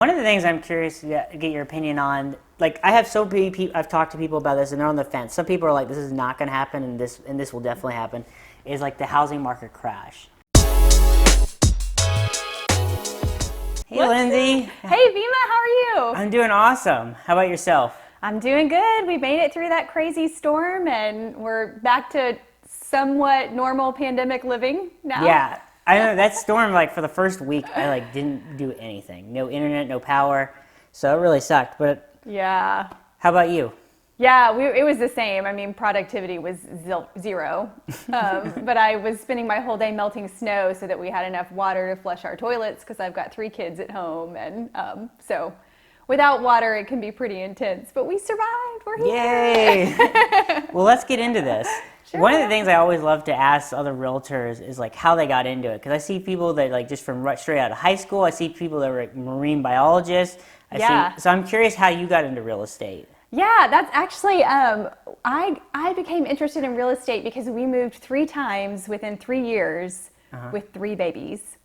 One of the things I'm curious to get your opinion on, like I have so many people, I've talked to people about this and they're on the fence. Some people are like, this is not going to happen and this will definitely happen, is like the housing market crash. Hey Lindsay. Hey Vema, how are you? I'm doing awesome. How about yourself? I'm doing good. We made it through that crazy storm and we're back to somewhat normal pandemic living now. Yeah. I know that storm, like for the first week, I like didn't do anything. No internet, no power. So it really sucked. But yeah. How about you? Yeah, it was the same. I mean, productivity was zero. But I was spending my whole day melting snow so that we had enough water to flush our toilets because I've got 3 kids at home. And so without water, it can be pretty intense. But we survived. We're here. Yay! Well, let's get into this. Sure. One of the things I always love to ask other realtors is like how they got into it. Because I see people that like just from straight out of high school. I see people that were like marine biologists. So I'm curious how you got into real estate. Yeah, that's actually, I became interested in real estate because we moved 3 times within 3 years with 3 babies.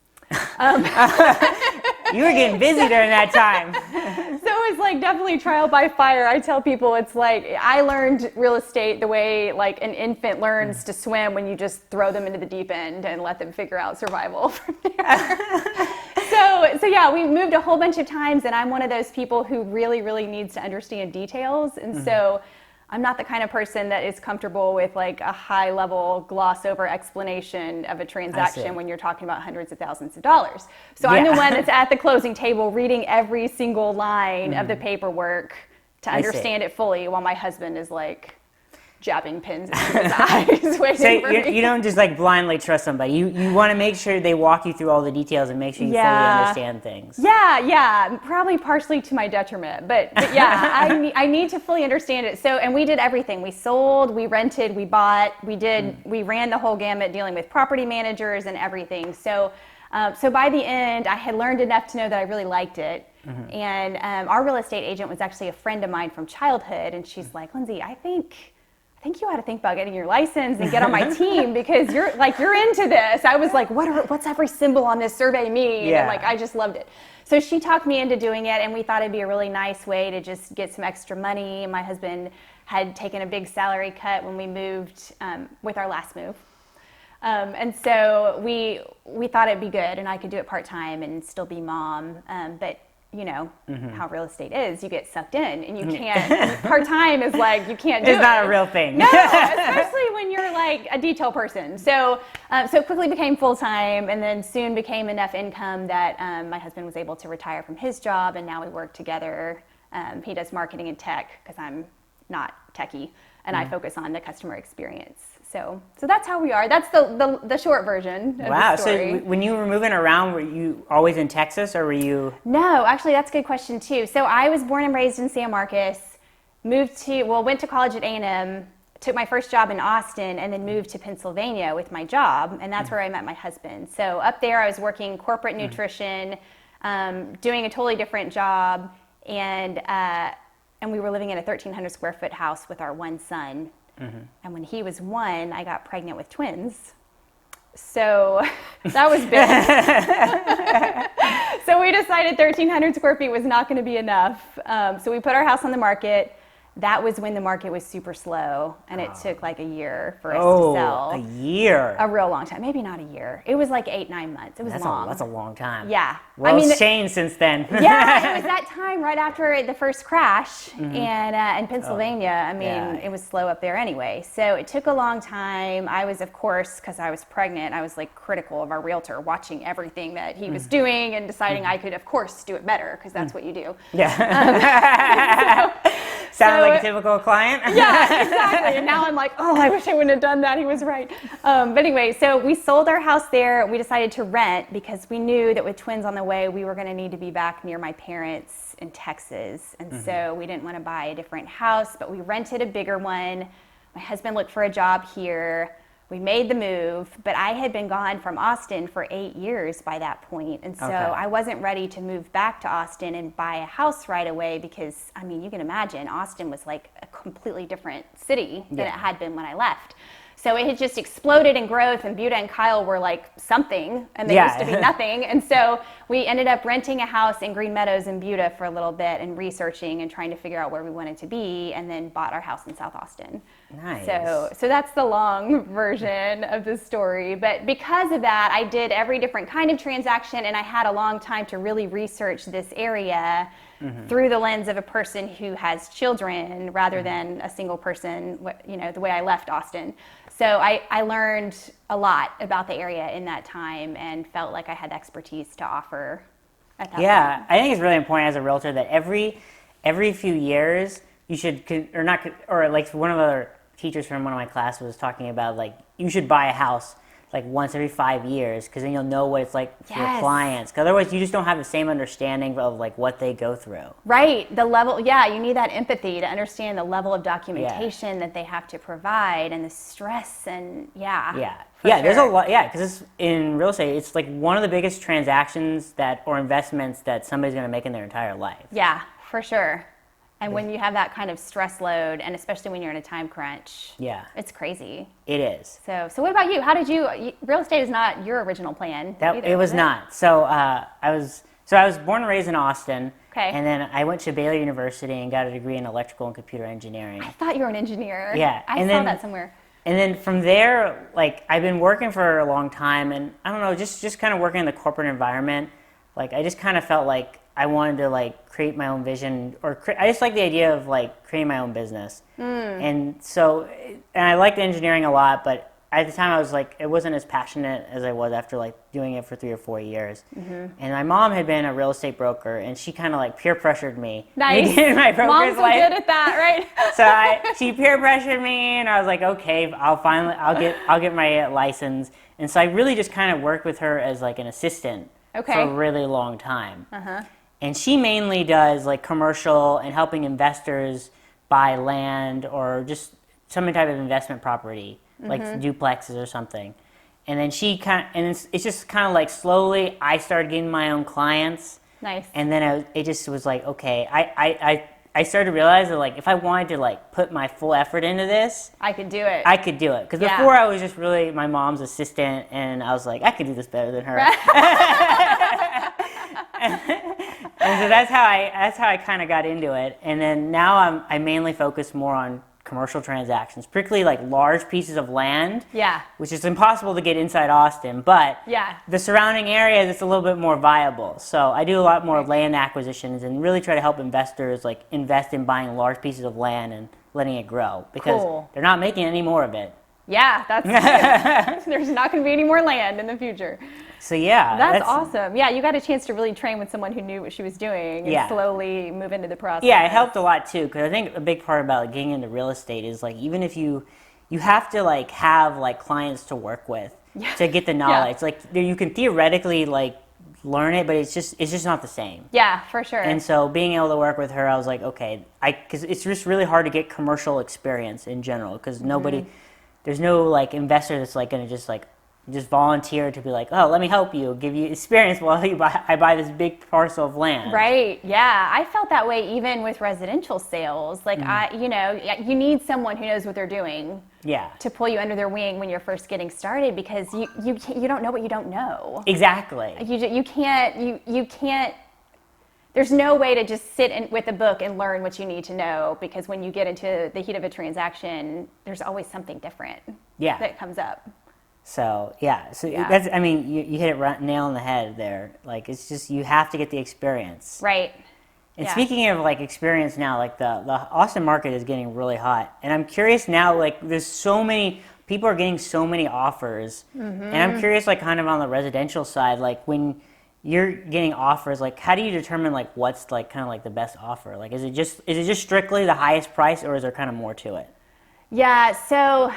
You were getting busy during that time. So it was like definitely trial by fire. I tell people it's like I learned real estate the way like an infant learns to swim when you just throw them into the deep end and let them figure out survival from there. So yeah, we moved a whole bunch of times and I'm one of those people who really, really needs to understand details. And so I'm not the kind of person that is comfortable with like a high level gloss over explanation of a transaction when you're talking about hundreds of thousands of dollars. So I'm the one that's at the closing table reading every single line of the paperwork to understand it fully while my husband is like jabbing pins into his eyes waiting for me. You don't just like blindly trust somebody. You want to make sure they walk you through all the details and make sure you fully understand things. Yeah, probably partially to my detriment, but yeah, I need to fully understand it. So, and we did everything. We sold, we rented, we bought, we ran the whole gamut dealing with property managers and everything. So by the end, I had learned enough to know that I really liked it. And our real estate agent was actually a friend of mine from childhood, and she's like, Lindsay, I think you ought to think about getting your license and get on my team because you're into this. I was like, what's every symbol on this survey mean? Yeah. And like, I just loved it. So she talked me into doing it, and we thought it'd be a really nice way to just get some extra money. My husband had taken a big salary cut when we moved with our last move. And so we thought it'd be good, and I could do it part-time and still be mom. But you know how real estate is. You get sucked in and you can't, part-time is like, you can't do it. It's not a real thing. No, especially when you're like a detail person. So it quickly became full-time and then soon became enough income that my husband was able to retire from his job, and now we work together. He does marketing and tech because I'm not techie, and I focus on the customer experience. So that's how we are. That's the short version of the story. So when you were moving around, were you always in Texas or were you? No, actually that's a good question too. So I was born and raised in San Marcos, went to college at A&M, took my first job in Austin, and then moved to Pennsylvania with my job, and that's where I met my husband. So up there I was working corporate nutrition, doing a totally different job, and we were living in a 1,300 square foot house with our one son. And when he was 1, I got pregnant with twins. So that was big. So we decided 1,300 square feet was not going to be enough. So we put our house on the market. That was when the market was super slow, and it took like a year for us to sell. A year? A real long time. Maybe not a year. It was like 8-9 months. It was long. That's a long time. Yeah. Well, it's changed since then. Yeah, it was that time right after the first crash and in Pennsylvania. It was slow up there anyway. So it took a long time. I was, of course, because I was pregnant, I was like critical of our realtor, watching everything that he was doing and deciding I could, of course, do it better because that's what you do. Yeah. Sound like a typical client? Yeah, exactly. And now I'm like, I wish I wouldn't have done that. He was right. But anyway, so we sold our house there. We decided to rent because we knew that with twins on the way, we were going to need to be back near my parents in Texas. And so we didn't want to buy a different house, but we rented a bigger one. My husband looked for a job here. We made the move, but I had been gone from Austin for 8 years by that point. And so I wasn't ready to move back to Austin and buy a house right away because, you can imagine, Austin was like a completely different city than it had been when I left. So it had just exploded in growth, and Buda and Kyle were like something, and they used to be nothing. And so we ended up renting a house in Green Meadows in Buda for a little bit and researching and trying to figure out where we wanted to be, and then bought our house in South Austin. Nice. So that's the long version of the story. But because of that, I did every different kind of transaction, and I had a long time to really research this area through the lens of a person who has children rather than a single person, the way I left Austin. So I learned a lot about the area in that time and felt like I had expertise to offer at that point. I think it's really important as a realtor that every few years you should, or like one of the teachers from one of my classes was talking about, like, you should buy a house like once every 5 years, because then you'll know what it's like for your clients. Because otherwise you just don't have the same understanding of like what they go through. Right. The level, you need that empathy to understand the level of documentation that they have to provide and the stress and there's a lot, because in real estate, it's like one of the biggest transactions or investments that somebody's going to make in their entire life. Yeah, for sure. And when you have that kind of stress load, and especially when you're in a time crunch, it's crazy. It is. So what about you? How did real estate is not your original plan either, it was not. So I was born and raised in Austin. Okay. And then I went to Baylor University and got a degree in electrical and computer engineering. I thought you were an engineer. Yeah. I saw that somewhere. And then from there, like, I've been working for a long time, and I don't know, just kind of working in the corporate environment. Like, I just kind of felt like I wanted to like create my own vision, I just like the idea of like creating my own business. And I liked engineering a lot, but at the time I was like, it wasn't as passionate as I was after like doing it for 3 or 4 years. And my mom had been a real estate broker, and she kind of like peer pressured me. Nice. My Mom's so good at that, right? So she peer pressured me, and I was like, okay, I'll get my license. And so I really just kind of worked with her as like an assistant for a really long time. And she mainly does like commercial and helping investors buy land or just some type of investment property, like duplexes or something. And then it's just kind of like slowly I started getting my own clients. Nice. And then it just was like, okay, I started to realize that like if I wanted to like put my full effort into this, I could do it. I could do it. Because before I was just really my mom's assistant, and I was like, I could do this better than her. And so that's how I kind of got into it. And then now I mainly focus more on commercial transactions, particularly like large pieces of land. Yeah. Which is impossible to get inside Austin, but the surrounding areas, it's a little bit more viable. So I do a lot more land acquisitions and really try to help investors like invest in buying large pieces of land and letting it grow, because they're not making any more of it. Yeah, that's there's not going to be any more land in the future. So that's awesome. Yeah, you got a chance to really train with someone who knew what she was doing and slowly move into the process. Yeah, it helped a lot too, because I think a big part about getting into real estate is like, even if you have to like have like clients to work with to get the knowledge. Like you can theoretically like learn it, but it's just not the same. Yeah, for sure. And so being able to work with her, I was like, okay, because it's just really hard to get commercial experience in general, because there's no like investor that's like going to just volunteer to be like, oh, let me help you, give you experience while I buy this big parcel of land. Right. Yeah, I felt that way even with residential sales. Like you need someone who knows what they're doing. Yeah. To pull you under their wing when you're first getting started, because you don't know what you don't know. Exactly. You can't. There's no way to just sit with a book and learn what you need to know, because when you get into the heat of a transaction, there's always something different that comes up. So that's, I mean, you hit it nail on the head there. Like, it's just, you have to get the experience. Right. And speaking of like experience now, like the Austin market is getting really hot, and I'm curious now, like there's so many people are getting so many offers, and I'm curious, like kind of on the residential side, like when you're getting offers, like how do you determine like what's like kind of like the best offer? Like is it just strictly the highest price, or is there kind of more to it? Yeah, so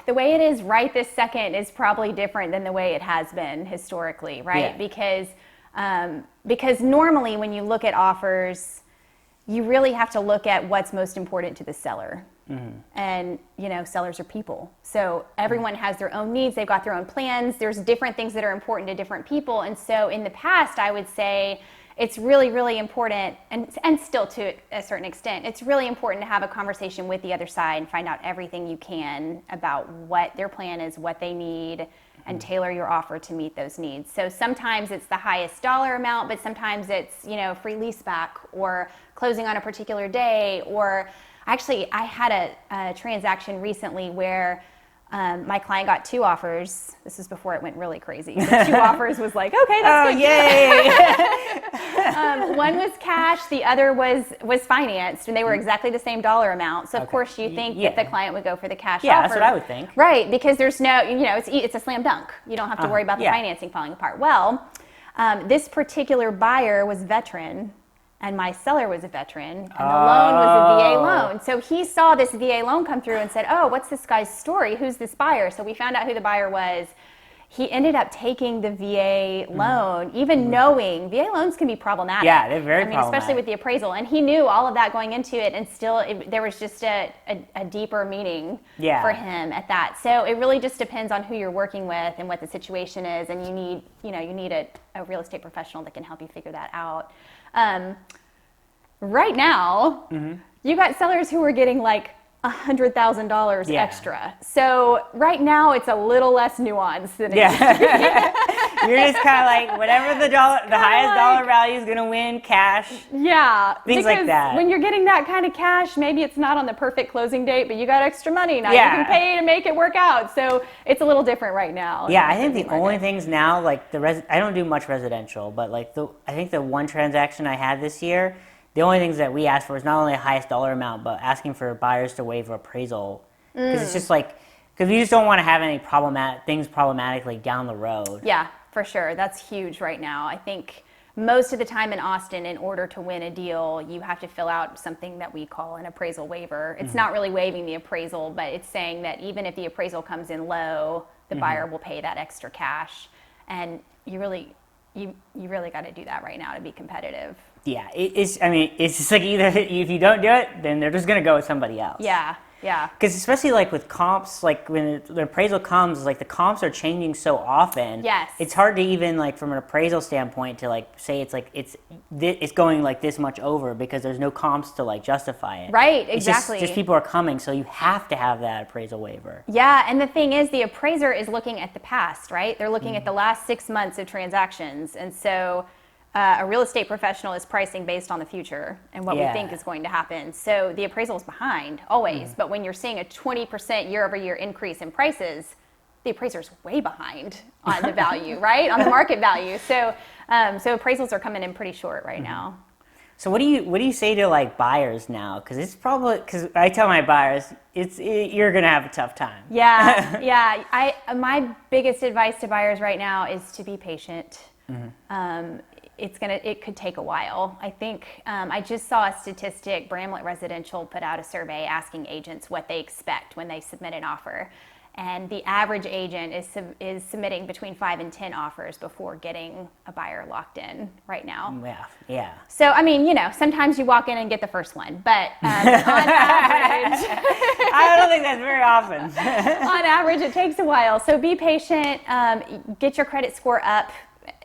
the way it is right this second is probably different than the way it has been historically, right? Yeah. Because normally when you look at offers, you really have to look at what's most important to the seller. And sellers are people, so everyone has their own needs, they've got their own plans, there's different things that are important to different people. And so in the past, I would say it's really, really important, and still to a certain extent, it's really important to have a conversation with the other side and find out everything you can about what their plan is, what they need, and tailor your offer to meet those needs. So sometimes it's the highest dollar amount, but sometimes it's, free lease back or closing on a particular day. Or actually, I had a transaction recently where my client got 2 offers. This is before it went really crazy. The 2 offers was like, okay, that's good. Yay! One was cash, the other was financed, and they were exactly the same dollar amount. So of course you think that the client would go for the cash offer. Yeah, that's what I would think. Right, because there's no, it's a slam dunk. You don't have to worry about the financing falling apart. Well, this particular buyer was veteran, and my seller was a veteran, and the loan was a VA loan. So he saw this VA loan come through and said, oh, what's this guy's story? Who's this buyer? So we found out who the buyer was. He ended up taking the VA loan, even knowing VA loans can be problematic. Yeah, they're very problematic. Especially with the appraisal. And he knew all of that going into it, and still there was just a deeper meaning for him at that. So it really just depends on who you're working with and what the situation is, and you need a real estate professional that can help you figure that out. Right now, you got sellers who are getting like $100,000 extra. So right now it's a little less nuanced than it used to be. You're just kind of like, whatever the highest dollar value is going to win, cash. Yeah. Things like that. When you're getting that kind of cash, maybe it's not on the perfect closing date, but you got extra money. Now you can pay to make it work out. So it's a little different right now. Yeah, I think the only things now, like I don't do much residential, but like I think the one transaction I had this year, the only things that we asked for is not only the highest dollar amount, but asking for buyers to waive appraisal. Because it's just like, because we just don't want to have any things problematically down the road. Yeah, for sure. That's huge right now. I think most of the time in Austin, in order to win a deal, you have to fill out something that we call an appraisal waiver. It's not really waiving the appraisal, but it's saying that even if the appraisal comes in low, the buyer will pay that extra cash. And you really got to do that right now to be competitive. Yeah, it's just like either if you don't do it, then they're just going to go with somebody else. Yeah. Because especially like with comps, like when the appraisal comes, like the comps are changing so often. Yes. It's hard to even like from an appraisal standpoint to like say it's going like this much over because there's no comps to like justify it. Right, exactly. It's just people are coming, so you have to have that appraisal waiver. Yeah, and the thing is the appraiser is looking at the past, right? They're looking at the last 6 months of transactions. And so a real estate professional is pricing based on the future and what we think is going to happen. So the appraisal is behind always, but when you're seeing a 20% year-over-year increase in prices, the appraiser's way behind on the value, right? On the market value. So appraisals are coming in pretty short right now. So what do you say to like buyers now? Because I tell my buyers you're gonna have a tough time. Yeah. My biggest advice to buyers right now is to be patient. It could take a while. I think I just saw a statistic. Bramlett Residential put out a survey asking agents what they expect when they submit an offer, and the average agent is submitting between 5 and 10 offers before getting a buyer locked in right now. Yeah. So sometimes you walk in and get the first one, but on average, I don't think that's very often. On average, it takes a while. So be patient. Get your credit score up.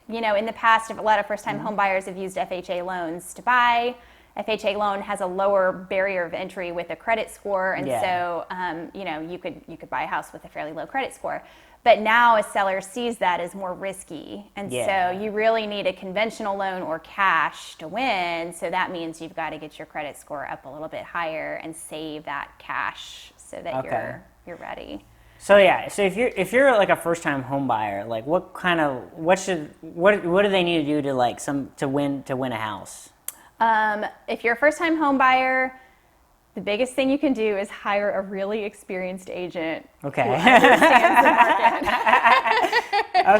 In the past, a lot of first-time home buyers have used FHA loans to buy. FHA loan has a lower barrier of entry with a credit score, and so you could buy a house with a fairly low credit score. But now a seller sees that as more risky, and so you really need a conventional loan or cash to win. So that means you've got to get your credit score up a little bit higher and save that cash so that you're ready. So if you're like a first time home buyer, like what do they need to do to like to win a house? If you're a first time home buyer, the biggest thing you can do is hire a really experienced agent. Okay. Who understands the market.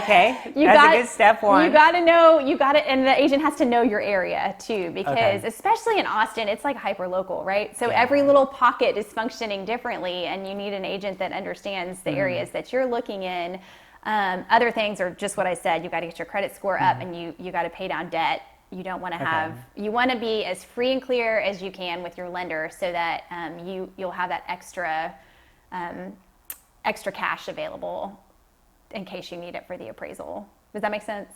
Okay. That's a good step one. And the agent has to know your area too, because especially in Austin, it's like hyper local, right? So every little pocket is functioning differently, and you need an agent that understands the areas that you're looking in. Other things are just what I said. You got to get your credit score up, and you got to pay down debt. You don't want to you want to be as free and clear as you can with your lender so that you'll have that extra cash available in case you need it for the appraisal. Does that make sense?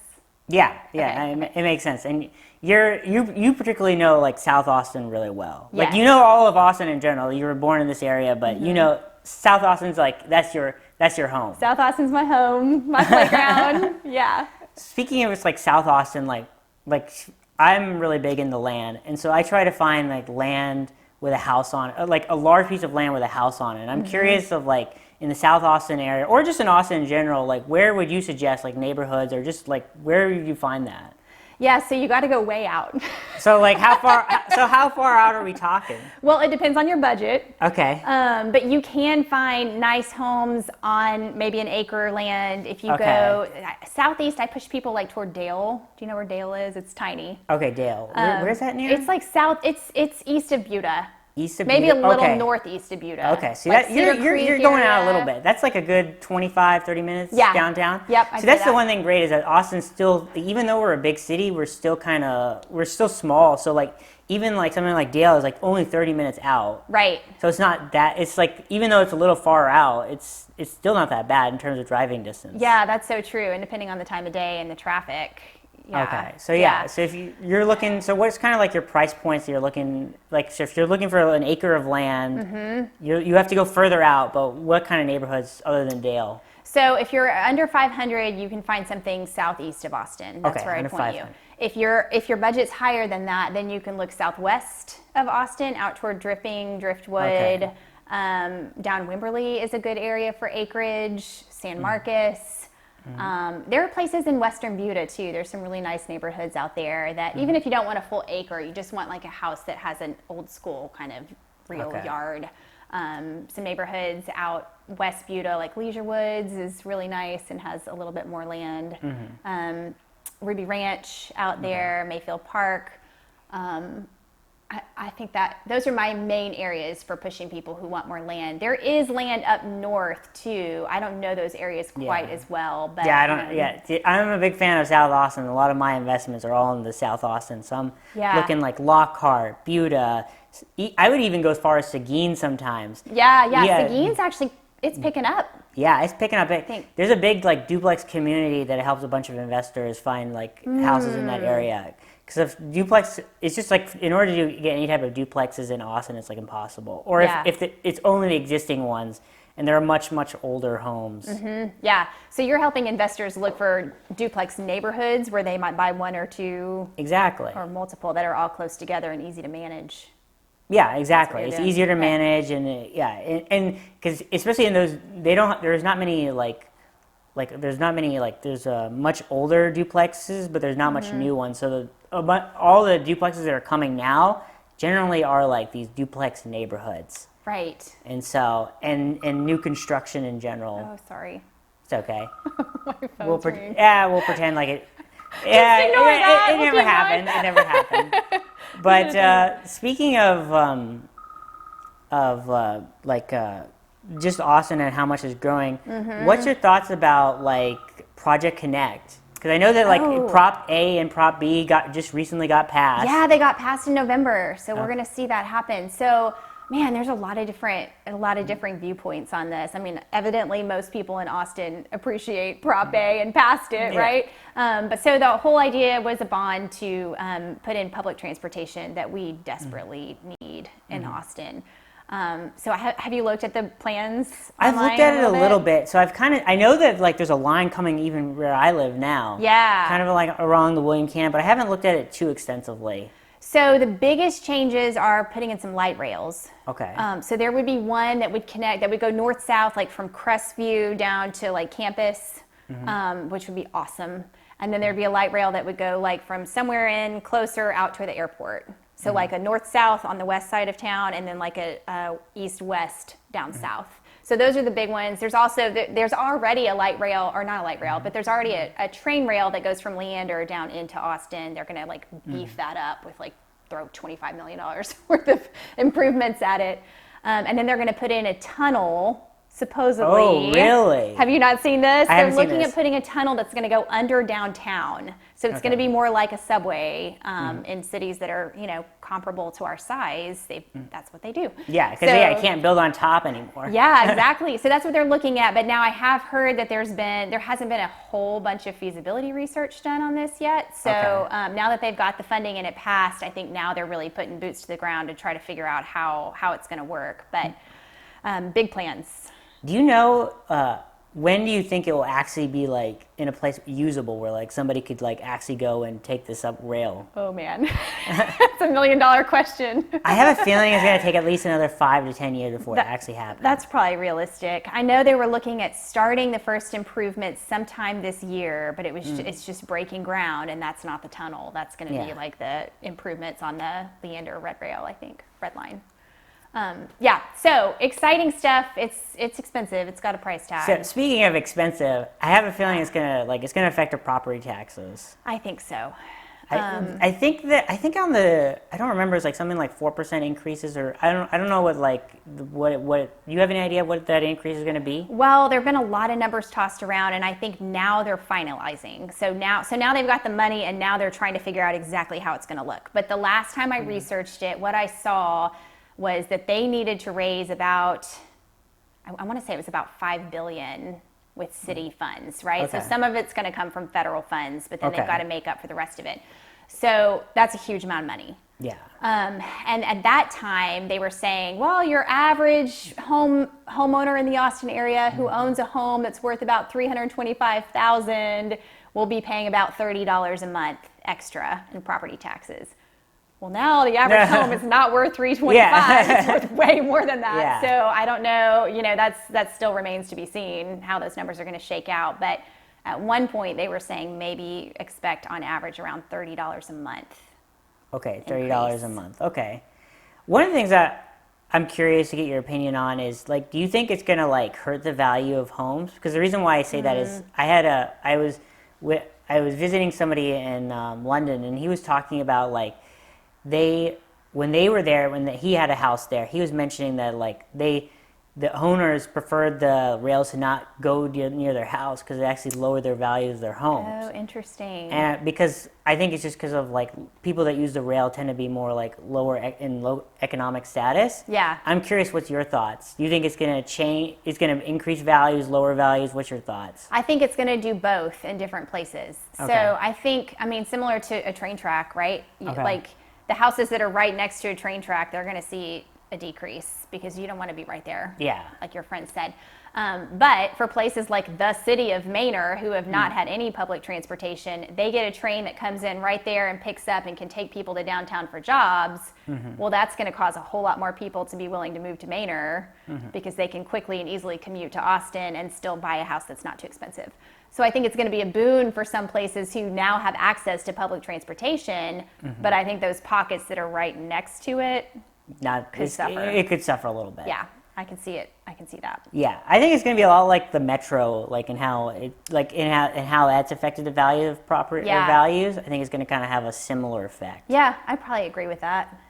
Yeah, it makes sense. And you particularly know like South Austin really well. Like you know all of Austin in general. You were born in this area, but you know South Austin's like that's your that's your home. South Austin's my home, my playground. Yeah. Speaking of it's like South Austin, like I'm really big into land, and so I try to find like land with a house on it, like a large piece of land with a house on it. And I'm curious of like in the South Austin area, or just in Austin in general, like where would you suggest like neighborhoods, or just like where would you find that? Yeah, so you got to go way out. So like how far out are we talking? Well, it depends on your budget. Okay. But you can find nice homes on maybe an acre land. If you go southeast, I push people like toward Dale. Do you know where Dale is? It's tiny. Okay, Dale. Where's that near? It's like south. It's east of Buda. East of maybe Buda? a little northeast of Buda. Okay, so like you're going out a little bit. That's like a good 25, 30 minutes downtown. Yep. So that's the one thing great is that Austin's still, even though we're a big city, we're still small. So like even like something like Dale is like only 30 minutes out. Right. So it's not that, it's like, even though it's a little far out, it's still not that bad in terms of driving distance. Yeah, that's so true. And depending on the time of day and the traffic. Yeah. Okay, so so if you're looking, so what's kind of like your price points that you're looking, like so if you're looking for an acre of land, you have to go further out, but what kind of neighborhoods other than Dale? So if you're under 500, you can find something southeast of Austin. That's where I'd point you. If your budget's higher than that, then you can look southwest of Austin, out toward Driftwood. Down Wimberley is a good area for acreage. San Marcos. There are places in Western Buda too. There's some really nice neighborhoods out there that even if you don't want a full acre, you just want like a house that has an old school kind of real yard. Some neighborhoods out West Buda, like Leisure Woods, is really nice and has a little bit more land. Ruby Ranch out there, Mayfield Park. I think that those are my main areas for pushing people who want more land. There is land up north too. I don't know those areas quite as well, but I'm a big fan of South Austin. A lot of my investments are all in the South Austin. So I'm looking like Lockhart, Buda. I would even go as far as Seguin sometimes. Seguin's actually, it's picking up. Yeah, it's picking up. There's a big like duplex community that helps a bunch of investors find like houses in that area. Because if duplex, it's just like in order to get any type of duplexes in Austin, it's like impossible. Or if it's only the existing ones, and they're much older homes. Yeah, so you're helping investors look for duplex neighborhoods where they might buy one or two, or multiple that are all close together and easy to manage. Yeah, exactly. It's easier to manage, and and because especially in those, there's not many there's much older duplexes, but there's not much new ones. So all the duplexes that are coming now generally are like these duplex neighborhoods. Right. And so, and new construction in general. Oh, sorry. It's okay. We'll pretend like it. It never happened. It never happened. But speaking of just Austin and how much is growing, what's your thoughts about like Project Connect? Because I know that like Prop A and Prop B recently got passed. Yeah, they got passed in November, so we're going to see that happen. So, man, there's a lot of different viewpoints on this. I mean, evidently most people in Austin appreciate Prop A and passed it, right? But so the whole idea was a bond to put in public transportation that we desperately need in Austin. So have you looked at the plans? I've looked at it a little bit. So I know that like there's a line coming even where I live now. Yeah. Kind of like along the William Cannon, but I haven't looked at it too extensively. So the biggest changes are putting in some light rails. Okay. So there would be one that would connect, that would go north-south, like from Crestview down to like Campus, which would be awesome. And then there'd be a light rail that would go like from somewhere in closer out to the airport. So like a north-south on the west side of town, and then like a east-west down south. So those are the big ones. There's also, there's already a light rail, or not a light rail, but there's already a train rail that goes from Leander down into Austin. They're going to like beef that up with like throw $25 million worth of improvements at it. And then they're going to put in a tunnel, supposedly. Oh, really? Have you not seen this? I haven't They're looking seen this. at putting a tunnel that's going to go under downtown. So it's going to be more like a subway in cities that are, comparable to our size. That's what they do. Yeah, because I can't build on top anymore. Yeah, exactly. So that's what they're looking at. But now I have heard that there hasn't been a whole bunch of feasibility research done on this yet. So now that they've got the funding and it passed, I think now they're really putting boots to the ground to try to figure out how it's going to work. But big plans. Do you know when do you think it will actually be like in a place usable where like somebody could like actually go and take this up rail? Oh man, that's $1 million question. I have a feeling it's going to take at least another 5 to 10 years before it actually happens. That's probably realistic. I know they were looking at starting the first improvements sometime this year, but it's just breaking ground, and that's not the tunnel. That's going to be like the improvements on the Leander Red Rail, I think, Red Line. So exciting stuff. It's expensive. It's got a price tag. So speaking of expensive, I have a feeling it's gonna affect the property taxes. I think so. I think on the I don't remember, it's like something like 4% increases, or I don't know what you have any idea what that increase is going to be? Well, there've been a lot of numbers tossed around, and I think now they're finalizing. So now they've got the money, and now they're trying to figure out exactly how it's going to look. But the last time I researched it, what I saw was that they needed to raise about, I want to say it was about $5 billion with city funds, right? Okay. So some of it's going to come from federal funds, but then they've got to make up for the rest of it. So that's a huge amount of money. Yeah. And at that time, they were saying, well, your average homeowner in the Austin area who owns a home that's worth about $325,000 will be paying about $30 a month extra in property taxes. Well, now the average home is not worth $325. It's worth way more than that. Yeah. So I don't know. That still remains to be seen how those numbers are going to shake out. But at one point, they were saying maybe expect on average around $30 a month. Okay, $30 a month. Okay. One of the things that I'm curious to get your opinion on is, like, do you think it's going to like hurt the value of homes? Because the reason why I say that is I was visiting somebody in London, and he was talking about like when he had a house there, he was mentioning that like the owners preferred the rails to not go near their house because it actually lowered their values of their homes. Oh, interesting. And because I think it's just because of like people that use the rail tend to be more like low economic status. Yeah. I'm curious, what's your thoughts? Do you think it's going to change? It's going to increase values, lower values? What's your thoughts? I think it's going to do both in different places. Okay. So I think, similar to a train track, right? Okay. Like the houses that are right next to a train track, they're going to see a decrease because you don't want to be right there. Yeah. Like your friend said. But for places like the city of Manor, who have not had any public transportation, they get a train that comes in right there and picks up and can take people to downtown for jobs. Well, that's going to cause a whole lot more people to be willing to move to Manor because they can quickly and easily commute to Austin and still buy a house that's not too expensive. So I think it's going to be a boon for some places who now have access to public transportation, but I think those pockets that are right next to it could suffer. It could suffer a little bit. Yeah, I can see it. I can see that. Yeah, I think it's going to be a lot like the metro, like in how that's affected the value of property or values. I think it's going to kind of have a similar effect. Yeah, I probably agree with that.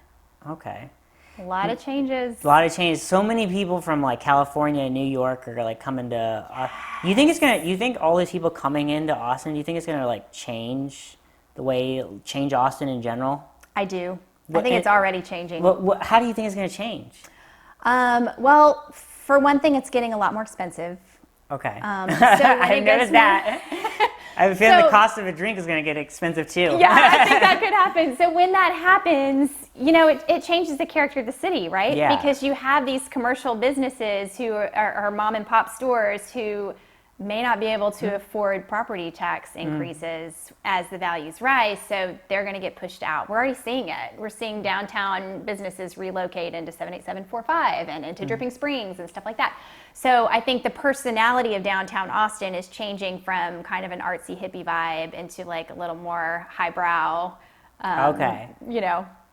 Okay. A lot of changes. So many people from like California and New York are like coming to. You think all these people coming into Austin? Do you think it's going to like change Austin in general? I do. I think it's already changing. How do you think it's going to change? Well, for one thing, it's getting a lot more expensive. Okay. So I noticed that. I have a feeling the cost of a drink is going to get expensive too. Yeah, I think that could happen. So when that happens, it changes the character of the city, right? Yeah. Because you have these commercial businesses who are mom and pop stores who may not be able to afford property tax increases as the values rise, so they're going to get pushed out. We're already seeing it. We're seeing downtown businesses relocate into 78745 and into Dripping Springs and stuff like that. So I think the personality of downtown Austin is changing from kind of an artsy hippie vibe into like a little more highbrow,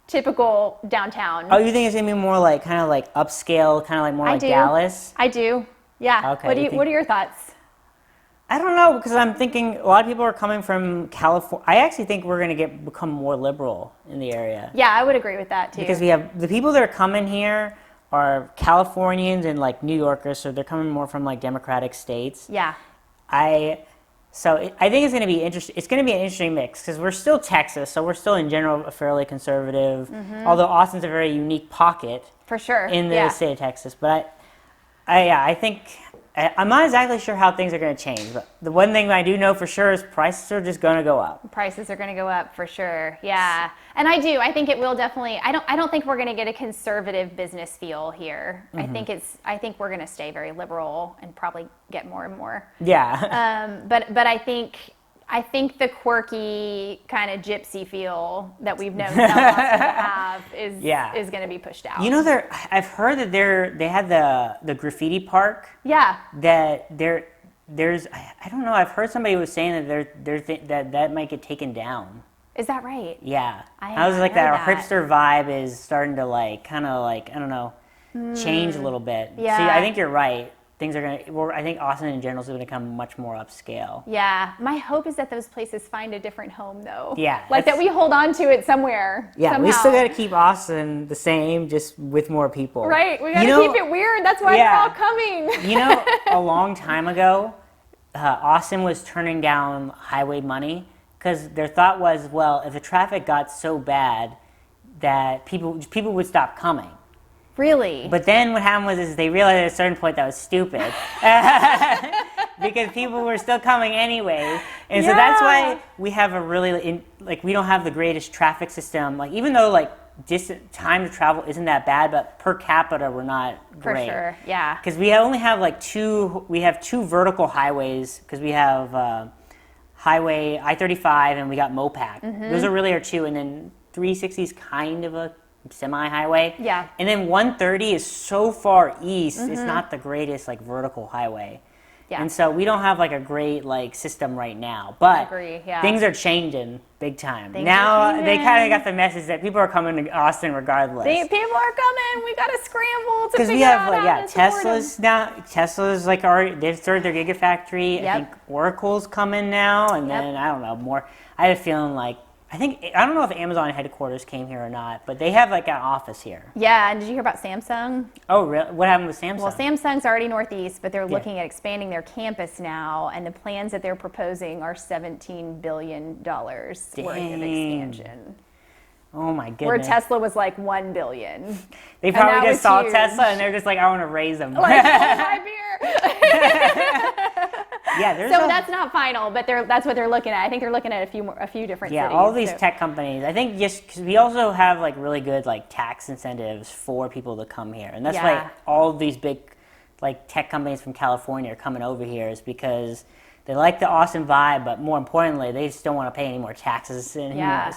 typical downtown. Oh, you think it's going to be more like kind of like upscale, kind of like more like Dallas? I do. Yeah. Okay. What are your thoughts? I don't know, because I'm thinking a lot of people are coming from California. I actually think we're going to become more liberal in the area. Yeah, I would agree with that too. Because we have the people that are coming here are Californians and like New Yorkers, so they're coming more from like democratic states. Yeah. I think it's going to be interesting. It's going to be an interesting mix because we're still Texas, so we're still in general although Austin's a very unique pocket for sure in the state of Texas. But I think I'm not exactly sure how things are going to change, but the one thing I do know for sure is prices are just going to go up. Prices are going to go up for sure. Yeah. And I think it will definitely, I don't think we're going to get a conservative business feel here. Mm-hmm. I think we're going to stay very liberal and probably get more and more. Yeah. But I think the quirky kind of gypsy feel that we've known South Austin to have is going to be pushed out. You know, I've heard that they had the graffiti park. Yeah. That there's I don't know. I've heard somebody was saying that that might get taken down. Is that right? Yeah. I was like that hipster vibe is starting to like kind of like I don't know change a little bit. Yeah. See, I think you're right. Things are going to, well, I think Austin in general is going to become much more upscale. Yeah. My hope is that those places find a different home, though. Yeah. Like that we hold on to it somewhere. Yeah, somehow. We still got to keep Austin the same, just with more people. Right. We got to keep it weird. That's why they're all coming. You know, a long time ago, Austin was turning down highway money because their thought was, well, if the traffic got so bad that people would stop coming. Really? But then what happened was they realized at a certain point that was stupid because people were still coming anyway. And so that's why we have a really, we don't have the greatest traffic system. Like, even though, like, time to travel isn't that bad, but per capita, we're not great. For sure, yeah. Because we only have, two vertical highways because we have Highway I-35 and we got Mopac. Mm-hmm. Those are really our two. And then 360 is kind of a semi-highway. Yeah. And then 130 is so far east, it's not the greatest vertical highway. Yeah. And so we don't have a great system right now. But I agree, yeah. Things are changing big time. Now they kind of got the message that people are coming to Austin regardless. People are coming. We got to scramble to figure out how to Tesla's now. Tesla's already they've started their Gigafactory. Yep. I think Oracle's coming now, and then I don't know more. I had a feeling I don't know if Amazon headquarters came here or not, but they have an office here. Yeah, and did you hear about Samsung? Oh, really? What happened with Samsung? Well, Samsung's already northeast, but they're looking at expanding their campus now, and the plans that they're proposing are $17 billion worth of expansion. Oh my goodness. Where Tesla was $1 billion. They probably just saw Tesla and they're just I want to raise them. Hold my beer. So that's not final, but that's what they're looking at. I think they're looking at a few different cities. Yeah, all these tech companies. I think just because we also have really good tax incentives for people to come here, and that's why all these big tech companies from California are coming over here is because they like the Austin vibe, but more importantly, they just don't want to pay any more taxes. So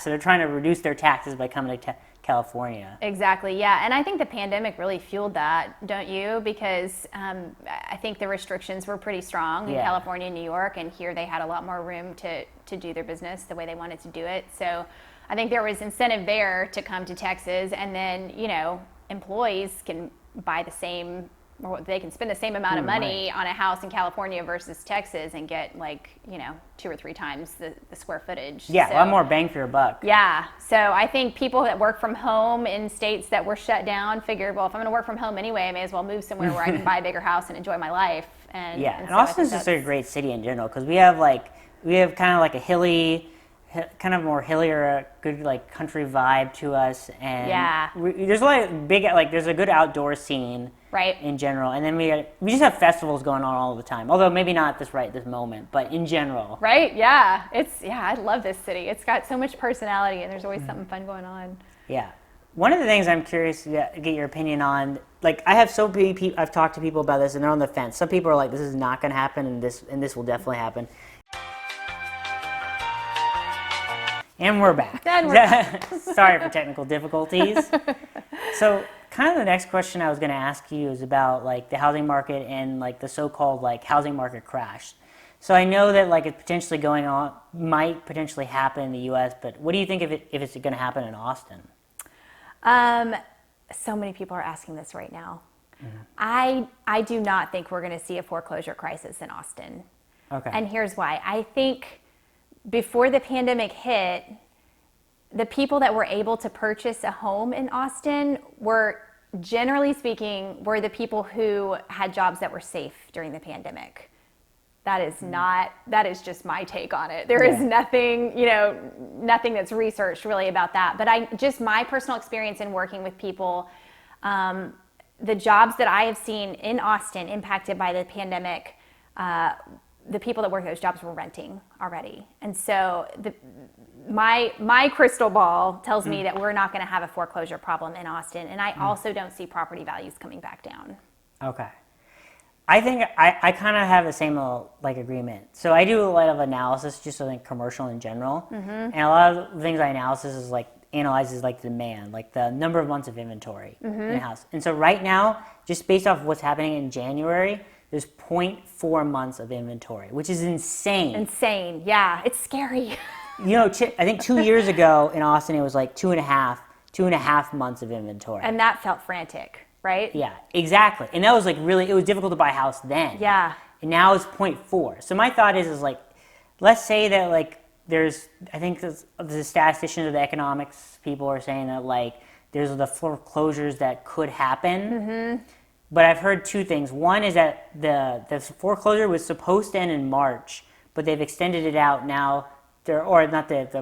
they're trying to reduce their taxes by coming to California. Exactly, yeah. And I think the pandemic really fueled that, don't you? Because I think the restrictions were pretty strong in California and New York, and here they had a lot more room to do their business the way they wanted to do it. So I think there was incentive there to come to Texas, and then, employees can buy the same, or they can spend the same amount of money on a house in California versus Texas and get 2 or 3 times the square footage. Yeah, a lot more bang for your buck. Yeah, so I think people that work from home in states that were shut down figured, well, if I'm going to work from home anyway, I may as well move somewhere where I can buy a bigger house and enjoy my life. And so Austin's just a great city in general because we have kind of a hilly, kind of more hillier, good country vibe to us, and there's there's a good outdoor scene. Right. In general, and then we just have festivals going on all the time. Although maybe not this moment, but in general. Right. Yeah. I love this city. It's got so much personality, and there's always something fun going on. Yeah. One of the things I'm curious to get your opinion on, I have so many people. I've talked to people about this, and they're on the fence. Some people are this is not going to happen, and this will definitely happen. And we're back. Sorry for technical difficulties. So, kind of the next question I was going to ask you is about the housing market and the so-called housing market crash. So I know that it's potentially going on, might potentially happen in the U.S., but what do you think if it's going to happen in Austin? So many people are asking this right now. Mm-hmm. I do not think we're going to see a foreclosure crisis in Austin. Okay. And here's why. I think before the pandemic hit, the people that were able to purchase a home in Austin were, generally speaking, the people who had jobs that were safe during the pandemic. That is just my take on it. There is nothing that's researched really about that. But just my personal experience in working with people, the jobs that I have seen in Austin impacted by the pandemic, the people that work those jobs were renting already. And so my crystal ball tells me that we're not going to have a foreclosure problem in Austin. And I also don't see property values coming back down. Okay. I think I kind of have the same agreement. So I do a lot of analysis, just I think commercial in general. And a lot of the things I analyzes demand, like the number of months of inventory in a house. And so right now, just based off what's happening in January, there's 0.4 months of inventory, which is insane. Insane, yeah. It's scary. I think 2 years ago in Austin, it was like two and a half months of inventory. And that felt frantic, right? Yeah, exactly. And that was it was difficult to buy a house then. Yeah. And now it's 0.4. So my thought is let's say that I think the statisticians or the economics people are saying that there's the foreclosures that could happen. But I've heard two things. One is that the foreclosure was supposed to end in March, but they've extended it out now. The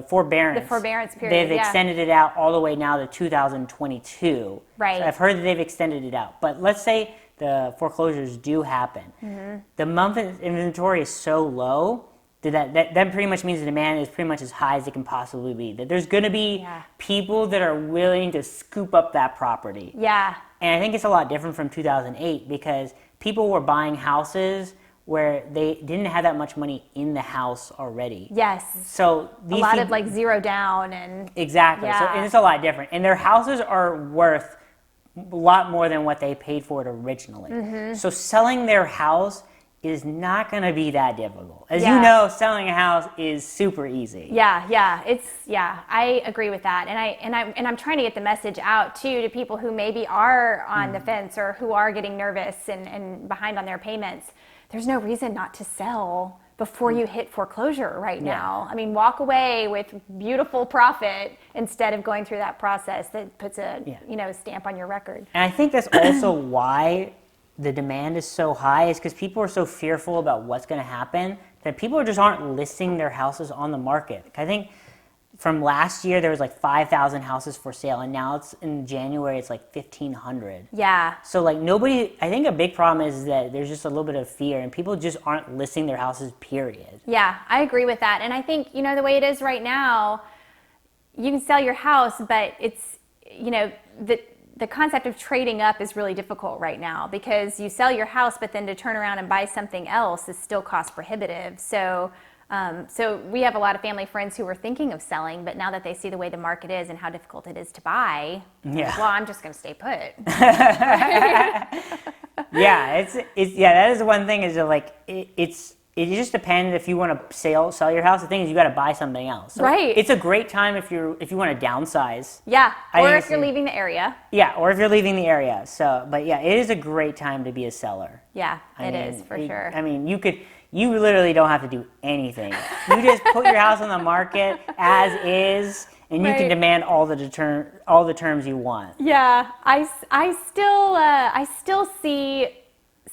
forbearance. The forbearance period. They've extended it out all the way now to 2022. Right. So I've heard that they've extended it out. But let's say the foreclosures do happen. The month of inventory is so low that pretty much means the demand is pretty much as high as it can possibly be. That there's going to be people that are willing to scoop up that property. Yeah. And I think it's a lot different from 2008 because people were buying houses where they didn't have that much money in the house already. Yes. So a lot of zero down and exactly. Yeah. So and it's a lot different, and their houses are worth a lot more than what they paid for it originally. So selling their house is not going to be that difficult. As you know, selling a house is super easy. I agree with that. And I'm trying to get the message out too to people who maybe are on the fence or who are getting nervous and behind on their payments. There's no reason not to sell before you hit foreclosure right now. I mean, walk away with beautiful profit instead of going through that process that puts a stamp on your record. And I think that's also why the demand is so high, is because people are so fearful about what's going to happen that people just aren't listing their houses on the market. I think from last year there was 5,000 houses for sale, and now it's in January it's 1,500. Yeah. So nobody, I think a big problem is that there's just a little bit of fear and people just aren't listing their houses, period. Yeah, I agree with that. And I think, the way it is right now, you can sell your house, but it's, the concept of trading up is really difficult right now because you sell your house, but then to turn around and buy something else is still cost prohibitive. So we have a lot of family friends who were thinking of selling, but now that they see the way the market is and how difficult it is to buy, I'm just going to stay put. That is one thing is it just depends if you want to sell your house. The thing is you got to buy something else. So right. It's a great time if you want to downsize. Yeah. Or if you're leaving the area. Yeah. Or if you're leaving the area. So, but yeah, it is a great time to be a seller. Yeah, it is for sure. I mean, you literally don't have to do anything. You just put your house on the market as is, and you can demand all the terms you want. Yeah. I still see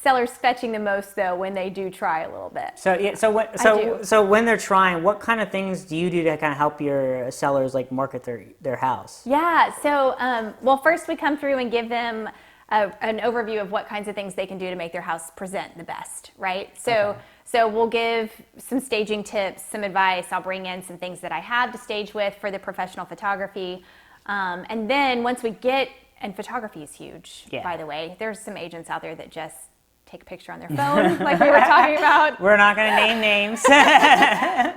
sellers fetching the most though when they do try a little bit. So when they're trying, what kind of things do you do to kind of help your sellers market their house? Yeah. So first we come through and give them an overview of what kinds of things they can do to make their house present the best, right? So we'll give some staging tips, some advice. I'll bring in some things that I have to stage with for the professional photography. And then once we and photography is huge, by the way. There's some agents out there that just take a picture on their phone, like we were talking about. We're not going to name names.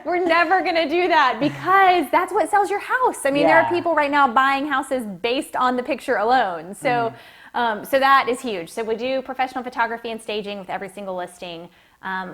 We're never going to do that because that's what sells your house. I mean, there are people right now buying houses based on the picture alone. So, so that is huge. So we do professional photography and staging with every single listing.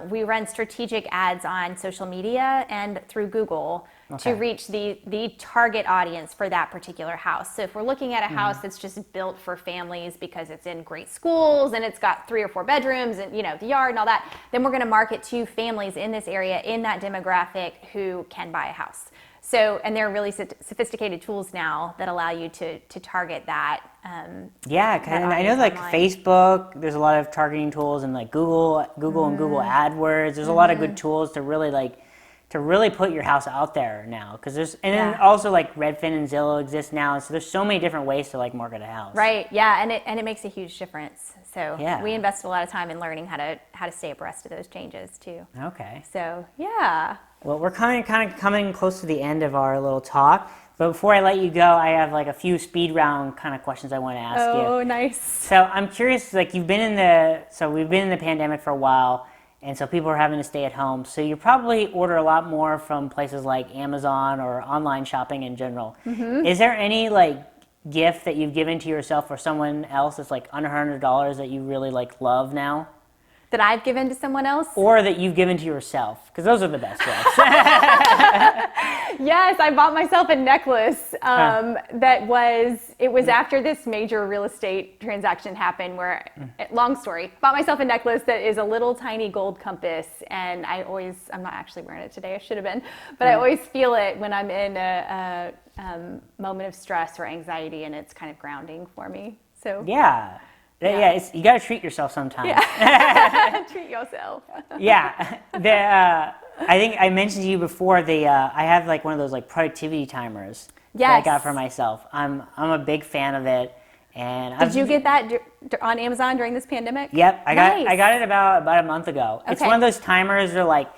We run strategic ads on social media and through Google to reach the target audience for that particular house. So if we're looking at a house that's just built for families because it's in great schools and it's got 3 or 4 bedrooms and the yard and all that, then we're going to market to families in this area in that demographic who can buy a house. So, and there are really sophisticated tools now that allow you to target that. And I know online. Facebook, there's a lot of targeting tools, and Google and Google AdWords. There's a lot of good tools to really to really put your house out there now, because then also like Redfin and Zillow exist now, and so there's so many different ways to like market a house. Right. Yeah, and it makes a huge difference. So we invest a lot of time in learning how to stay abreast of those changes too. Okay. So yeah. Well, we're kind of coming close to the end of our little talk. But before I let you go, I have like a few speed round kind of questions I want to ask you. Oh, nice. So I'm curious, like we've been in the pandemic for a while, and so people are having to stay at home. So you probably order a lot more from places like Amazon or online shopping in general. Mm-hmm. Is there any like gift that you've given to yourself or someone else that's like under $100 that you really like love now? That I've given to someone else? Or that you've given to yourself, because those are the best gifts. Yes, I bought myself a necklace it was after this major real estate transaction happened where, long story, bought myself a necklace that is a little tiny gold compass, and I'm not actually wearing it today, I should have been, but I always feel it when I'm in a moment of stress or anxiety, and it's kind of grounding for me. So yeah, you got to treat yourself sometimes. Yeah. Treat yourself. Yeah, I think I mentioned to you before I have like one of those like productivity timers that I got for myself. I'm a big fan of it. And did you get that on Amazon during this pandemic? Yep, I got it about a month ago. Okay. It's one of those timers where like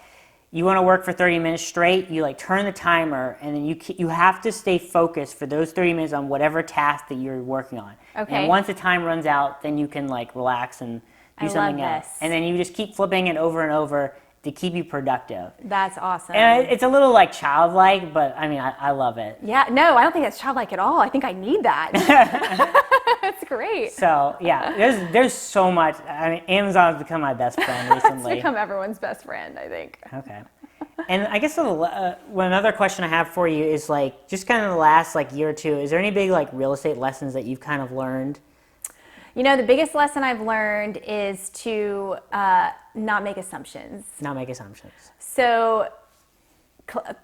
you want to work for 30 minutes straight, you like turn the timer, and then you have to stay focused for those 30 minutes on whatever task that you're working on. Okay. And once the time runs out, then you can like relax and do something else. And then you just keep flipping it over and over to keep you productive. That's awesome. And it's a little like childlike, but I mean, I love it. Yeah, no, I don't think it's childlike at all. I think I need that. That's great. So yeah, there's so much. I mean, Amazon's become my best friend recently. It's become everyone's best friend, I think. Okay. And I guess another question I have for you is like, just kind of the last like year or two, is there any big like real estate lessons that you've kind of learned? You know, the biggest lesson I've learned is to not make assumptions. Not make assumptions. So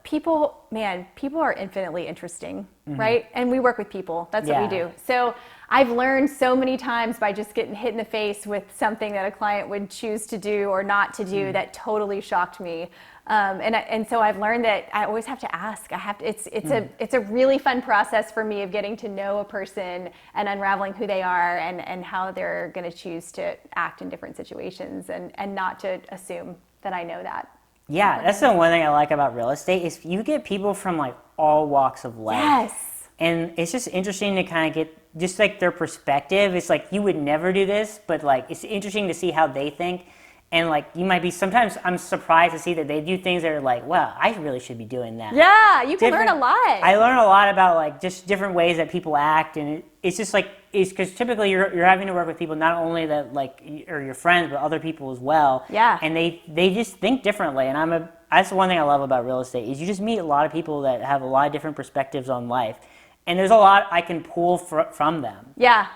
people are infinitely interesting, right? And we work with people. That's what we do. So I've learned so many times by just getting hit in the face with something that a client would choose to do or not to do that totally shocked me. And so I've learned that I always have to ask. It's a really fun process for me of getting to know a person and unraveling who they are and how they're going to choose to act in different situations and not to assume that I know that. Yeah, that's the one thing I like about real estate is you get people from like all walks of life. Yes. And it's just interesting to kind of get just like their perspective. It's like you would never do this, but like it's interesting to see how they think. And like you might be, sometimes I'm surprised to see that they do things that are like, wow, I really should be doing that. Yeah, you can learn a lot. I learn a lot about like just different ways that people act, and it's just like, it's because typically you're having to work with people not only that like are your friends, but other people as well. Yeah. And they just think differently, and that's the one thing I love about real estate is you just meet a lot of people that have a lot of different perspectives on life, and there's a lot I can pull from them. Yeah,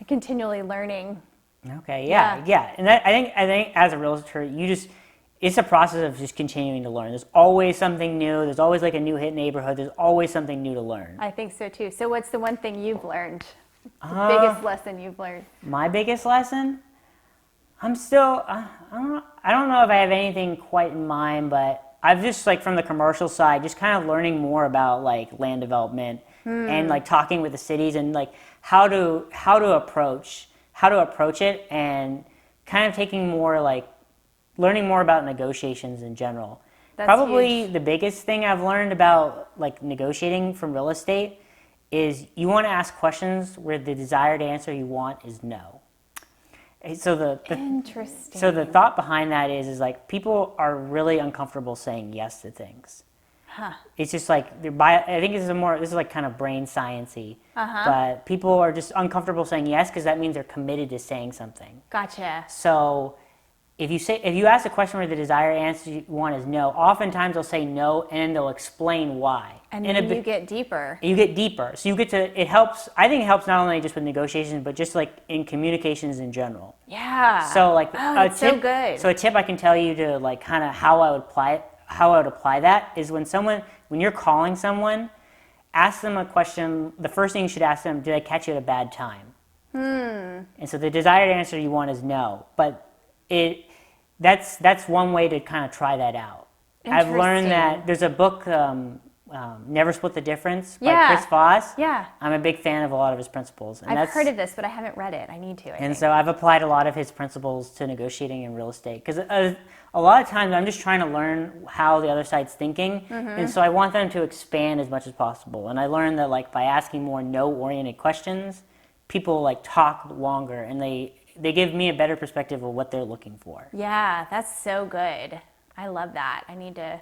continually learning. Okay, yeah. And I think as a realtor, it's a process of just continuing to learn. There's always something new. There's always like a new hit neighborhood. There's always something new to learn. I think so too. So what's the one thing you've learned? The biggest lesson you've learned? My biggest lesson? I don't know if I have anything quite in mind, but I've just like from the commercial side, just kind of learning more about like land development and like talking with the cities and like how to approach it, and kind of taking more like learning more about negotiations in general. That's probably huge. The biggest thing I've learned about like negotiating from real estate is you want to ask questions where the desired answer you want is no. So Interesting. So the thought behind that is like people are really uncomfortable saying yes to things. Huh. It's just like I think this is like kind of brain science-y. But people are just uncomfortable saying yes because that means they're committed to saying something. Gotcha. So if you ask a question where the desired answer you want is no, oftentimes they'll say no and then they'll explain why. And then you get deeper. You get deeper. So it helps, I think it helps not only just with negotiations, but just like in communications in general. Yeah. So like so good. So a tip I can tell you to like kind of how I would apply that is when you're calling someone, ask them a question. The first thing you should ask them, did I catch you at a bad time? And so the desired answer you want is no, but that's one way to kind of try that out. I've learned that there's a book, Never Split the Difference by Chris Voss. Yeah. I'm a big fan of a lot of his principles. And I've heard of this, but I haven't read it. I need to, I think. So I've applied a lot of his principles to negotiating in real estate. Because a lot of times I'm just trying to learn how the other side's thinking. And so I want them to expand as much as possible. And I learned that like by asking more no-oriented questions, people like talk longer and they give me a better perspective of what they're looking for. Yeah, that's so good. I love that. I need to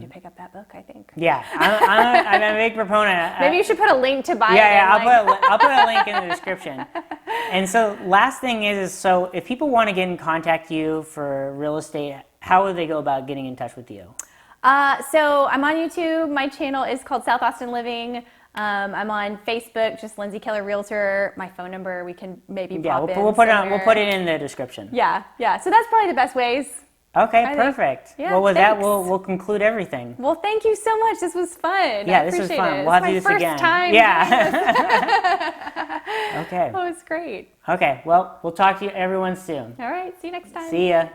pick up that book, I think. Yeah, I'm a big proponent. Maybe you should put a link to buy it. Yeah, I'll put a link in the description. And so last thing is so if people want to get in contact with you for real estate, how would they go about getting in touch with you? So I'm on YouTube. My channel is called South Austin Living. I'm on Facebook, just Lindsey Keller Realtor. My phone number, we can maybe pop in. We'll put it in the description. Yeah. So that's probably the best ways. Okay, perfect. Yeah, well, with thanks. that, we'll conclude everything. Well, thank you so much. This was fun. Yeah, this was fun. We'll have to do this again. First time. Yeah. Okay. Oh, it's great. Okay, well, we'll talk to you everyone soon. All right, see you next time. See ya.